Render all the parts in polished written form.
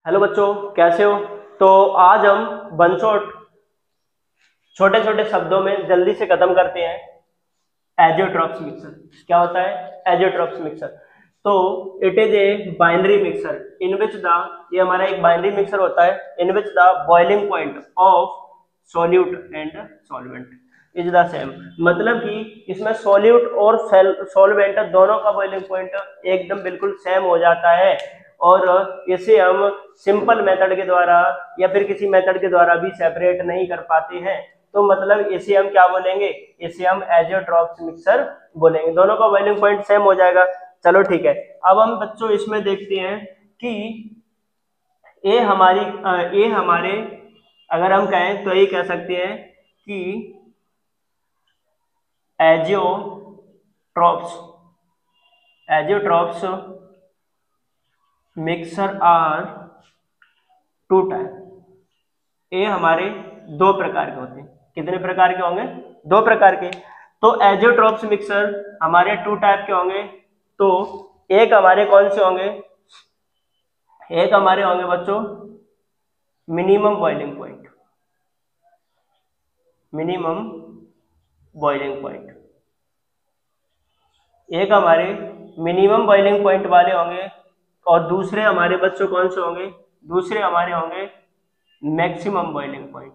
Hello बच्चों, कैसे हो। तो आज हम बनशॉट छोटे छोटे शब्दों में जल्दी से खत्म करते हैं। एजियोट्रॉप्स मिक्सर क्या होता है? Azeotropes mixture. तो it is a binary mixture in which the ये हमारा एक बाइनरी मिक्सर होता है in which the boiling point of solute and solvent is the same. मतलब कि इसमें सॉल्यूट और सॉल्वेंट दोनों का बॉइलिंग पॉइंट एकदम बिल्कुल सेम हो जाता है। और इसे हम सिंपल मेथड के द्वारा या फिर किसी मेथड के द्वारा भी सेपरेट नहीं कर पाते हैं। तो मतलब इसे हम क्या बोलेंगे? इसे हम एजियोट्रॉप्स मिक्सर बोलेंगे। दोनों का बॉइलिंग पॉइंट सेम हो जाएगा। चलो ठीक है। अब हम बच्चों इसमें देखते हैं कि ये हमारे अगर हम कहें तो ये कह सकते हैं कि azeotropes azeotropes mixture are two type. ये हमारे दो प्रकार के होते हैं। कितने प्रकार के होंगे? दो प्रकार के। तो एजियोट्रॉप्स मिक्सर हमारे टू टाइप के होंगे। तो एक हमारे कौन से होंगे? एक हमारे होंगे बच्चों minimum boiling point. Minimum boiling point एक हमारे मिनिमम बॉइलिंग पॉइंट वाले होंगे। और दूसरे हमारे बच्चों कौन से होंगे? दूसरे हमारे होंगे maximum boiling point.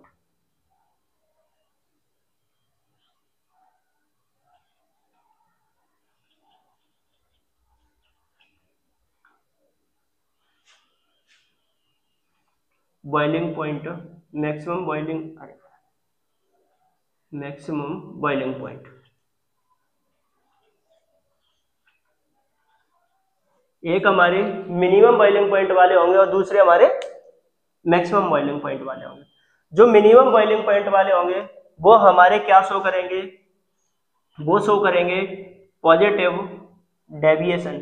Boiling point maximum boiling point. एक हमारे मिनिमम बॉइलिंग पॉइंट वाले होंगे और दूसरे हमारे मैक्सिमम बॉइलिंग पॉइंट वाले होंगे। जो मिनिमम बॉइलिंग पॉइंट वाले होंगे वो हमारे क्या शो करेंगे? वो शो करेंगे positive deviation.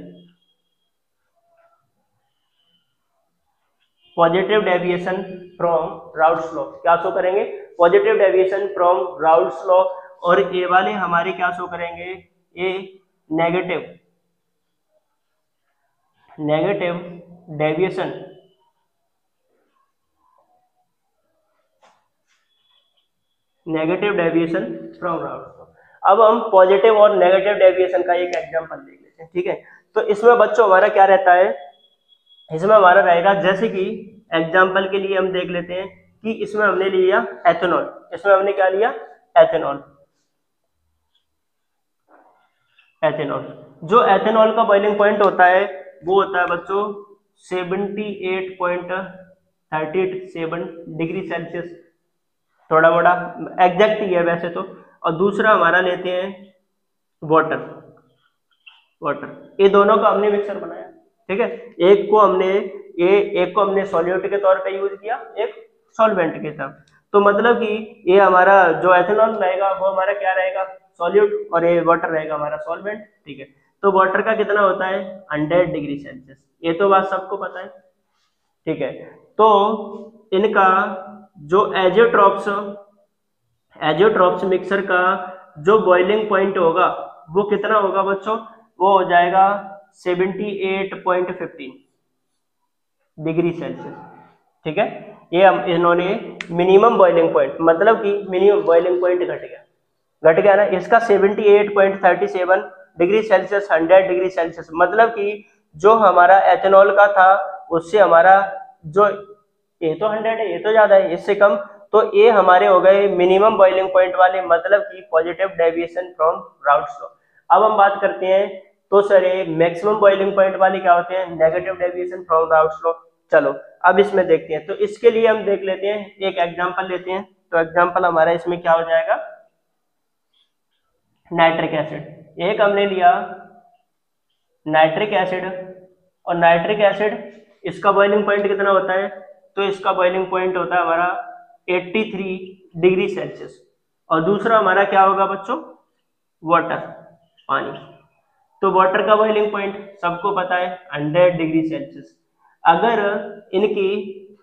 Positive deviation from Raoult's law क्या शो करेंगे? Positive deviation from Raoult's law. और ए वाले हमारे क्या शो करेंगे? A negative deviation from Raoult's law. अब हम पॉजिटिव और नेगेटिव डेविएशन का एक एग्जांपल देख लेते हैं। ठीक है। तो इसमें बच्चों हमारा क्या रहता है? इसमें हमारा रहेगा जैसे कि एग्जाम्पल के लिए हम देख लेते हैं कि इसमें हमने लिया एथेनॉल। इसमें हमने क्या लिया? एथेनॉल। जो एथेनॉल का बॉइलिंग पॉइंट होता है वो होता है बच्चों 78.37 डिग्री सेल्सियस। थोड़ा मोड़ा एग्जैक्ट ही है वैसे तो। और दूसरा हमारा लेते हैं वाटर। ये दोनों का हमने मिक्सर बनाया। ठीक है। एक को हमने सॉल्यूट के तौर पे यूज किया, एक सॉल्वेंट के तौर। तो मतलब कि ये हमारा जो एथेनॉल रहेगा वो हमारा क्या रहेगा? सॉल्यूट। और ये वाटर रहेगा हमारा सॉल्वेंट। ठीक है। तो वाटर का कितना होता है? 100 डिग्री सेल्सियस। ये तो बात सबको पता है। ठीक है। तो इनका जो एजियोट्रॉप्स मिक्सर का जो बॉइलिंग पॉइंट होगा वो कितना होगा बच्चों? वो हो जाएगा 78.15 डिग्री सेल्सियस। ठीक है। ये हम इन्होंने मिनिमम बॉइलिंग पॉइंट मतलब कि मिनिमम बॉइलिंग पॉइंट घट गया ना इसका 78.37 डिग्री सेल्सियस 100 डिग्री सेल्सियस। मतलब कि जो हमारा एथेनॉल का था उससे हमारा जो ये तो 100 है, ये तो ज्यादा है इससे कम। तो ये हमारे हो गए मिनिमम बॉइलिंग पॉइंट वाले मतलब कि positive deviation from Raoult's law. अब हम बात करते हैं तो सर ये मैक्सिमम बॉइलिंग पॉइंट वाले क्या होते हैं? Negative deviation from Raoult's law. चलो अब इसमें देखते हैं। तो इसके लिए हम देख लेते हैं, एक एग्जांपल लेते हैं। तो एग्जांपल हमारा इसमें क्या हो जाएगा? Nitric acid. एक हमने लिया नाइट्रिक एसिड। और नाइट्रिक एसिड इसका बॉइलिंग पॉइंट कितना होता है? तो इसका बॉइलिंग पॉइंट होता है हमारा 83 डिग्री सेल्सियस। और दूसरा हमारा क्या होगा बच्चों? वाटर, पानी। तो वाटर का बॉइलिंग पॉइंट सबको पता है 100 डिग्री सेल्सियस। अगर इनकी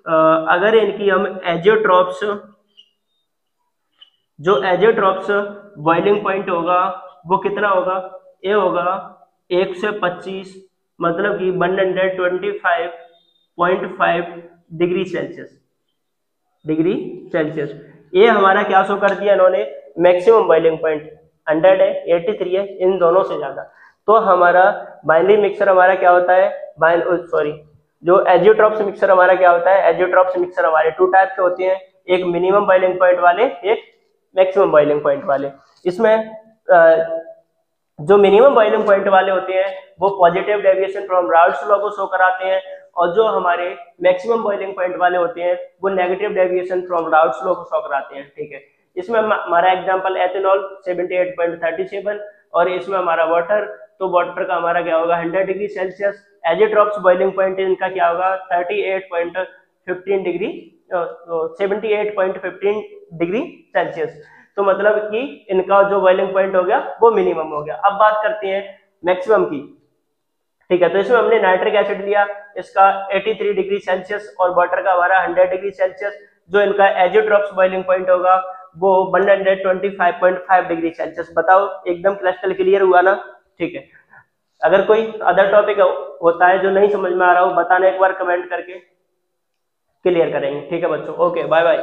अगर इनकी हम एजियोट्रॉप्स बॉइलिंग पॉइंट होगा वो कितना होगा? ये होगा 125 मतलब कि 125.5 डिग्री सेल्सियस, डिग्री सेल्सियस। ये हमारा क्या शो कर दिया इन्होंने, मैक्सिमम बॉइलिंग पॉइंट 100 है, 83 है, इन दोनों से ज्यादा। तो हमारा बाइनरी मिक्सर हमारा क्या होता है, जो एजियोट्रॉप्स मिक्सर हमारा क्या होता है, एजियोट्रॉप्स मिक्सर हमारे टू टाइप के होते हैं, एक मिनिमम बॉइलिंग पॉइंट वाले, एक मैक्सिमम बॉइलिंग पॉइंट वाले। इसमें जो मिनिमम बॉइलिंग पॉइंट वाले होते हैं वो positive deviation from Raoult's law को शो कराते हैं, और जो हमारे मैक्सिमम बॉइलिंग पॉइंट वाले होते हैं वो negative deviation from Raoult's law को शो कराते हैं। ठीक है, इसमें हमारा एग्जांपल एथेनॉल 78.37, और इसमें हमारा वाटर, तो वाटर का हमारा क्या होगा 100 degree Celsius. Azeotropes boiling point इनका क्या होगा 38.15 डिग्री 78.15 डिग्री सेल्सियस। तो मतलब कि इनका जो बॉइलिंग पॉइंट हो गया वो मिनिमम हो गया। अब बात करते हैं मैक्सिमम की। ठीक है, तो इसमें हमने नाइट्रिक एसिड लिया, इसका 83 डिग्री सेल्सियस, और वाटर का हमारा 100 डिग्री सेल्सियस। जो इनका एजियोट्रॉप्स बॉइलिंग पॉइंट होगा वो 125.5 डिग्री सेल्सियस। बताओ, एकदम क्रिस्टल क्लियर हुआ ना। ठीक है, अगर कोई अदर टॉपिक होता है जो नहीं समझ में आ रहा हो, बताना एक बार कमेंट करके, क्लियर करेंगे। ठीक है बच्चों, ओके, बाय बाय।